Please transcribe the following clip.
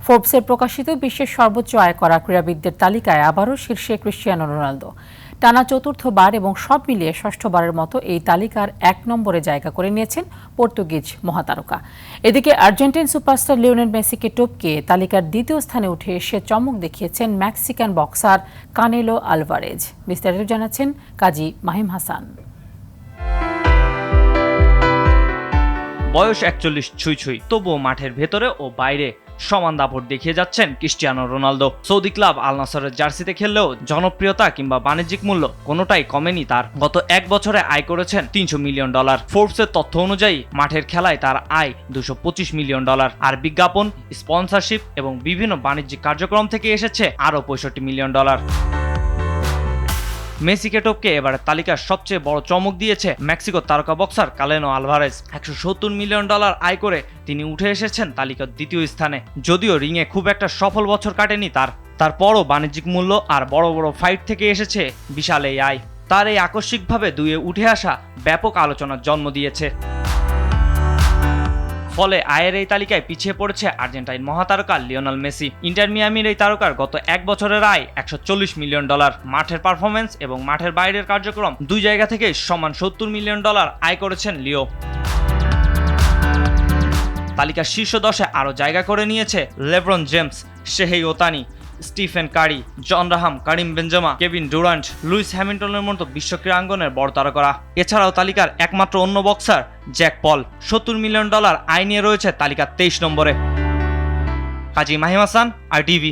ফোর্বসের প্রকাশিত বিশ্বের সর্বোচ্চ আয় করা ক্রীড়াবিদদের তালিকায় আবারও শীর্ষে ক্রিস্টিয়ানো রোনালদো। টানা চতুর্থবার এবং সব মিলিয়ে ষষ্ঠবারের মতো এই তালিকার ১ নম্বরে জায়গা করে নিয়েছেন পর্তুগিজ মহাতারকা। এদিকে আর্জেন্টিন সুপারস্টার লিওনেল মেসিকে টপকে তালিকার দ্বিতীয় স্থানে উঠে এসে চমক দেখিয়েছেন মেক্সিকান বক্সার কানেলো আলভারেজ। বিস্তারিত জানাচ্ছেন কাজী মাহিম হাসান। বয়স ৪১ ছুঁই তবুও মাঠের ভেতরে ও বাইরে সমান দাপট দেখিয়ে যাচ্ছেন Cristiano Ronaldo. Saudi club Al নাসরের জার্সিতে খেললেও জনপ্রিয়তা কিংবা বাণিজ্যিক মূল্য কোনোটাই কমেনি তার। গত ১ বছরে আয় করেছেন $৩০০ মিলিয়ন। ফোর্বসের তথ্য অনুযায়ী মাঠের খেলায় তার আয় $২২৫ মিলিয়ন, আর বিজ্ঞাপন, স্পন্সরশিপ এবং বিভিন্ন বাণিজ্যিক কার্যক্রম থেকে এসেছে আরও $৬৫ মিলিয়ন। মেসিকে টপকে এবারের তালিকার সবচেয়ে বড় চমক দিয়েছে মেক্সিকোর তারকা বক্সার কানেলো আলভারেজ। $১৭০ মিলিয়ন আয় করে তিনি উঠে এসেছেন তালিকার দ্বিতীয় স্থানে। যদিও রিংয়ে খুব একটা সফল বছর কাটেনি তারপরও বাণিজ্যিক মূল্য আর বড় বড় ফাইট থেকে এসেছে বিশাল এই আয়। তার এই আকস্মিকভাবে দুয়ে উঠে আসা ব্যাপক আলোচনার জন্ম দিয়েছে। ফলে আয়ের এই তালিকায় পিছিয়ে পড়েছে আর্জেন্টাইন মহাতারকা লিওনেল মেসি। ইন্টার মিয়ামির এই তারকার গত ১ বছরের আয় $১৪০ মিলিয়ন। মাঠের পারফরমেন্স এবং মাঠের বাইরের কার্যক্রম দুই জায়গা থেকে সমান $৭০ মিলিয়ন আয় করেছেন লিও। তালিকার শীর্ষ ১০-এ আরও জায়গা করে নিয়েছে লেব্রন জেমস, শেহেই ওতানি, স্টিফেন কারি, জন রাহাম, কারিম বেনজেমা, কেভিন ডুরান্ট, লুইস হ্যামিল্টনের মতো বিশ্ব ক্রীড়াঙ্গনের বড় তারকারা। এছাড়াও তালিকার একমাত্র অন্য বক্সার জ্যাক পল $৭০ মিলিয়ন আয় নিয়ে রয়েছে তালিকার ২৩ নম্বরে। কাজী মাহিম হাসান, RTV।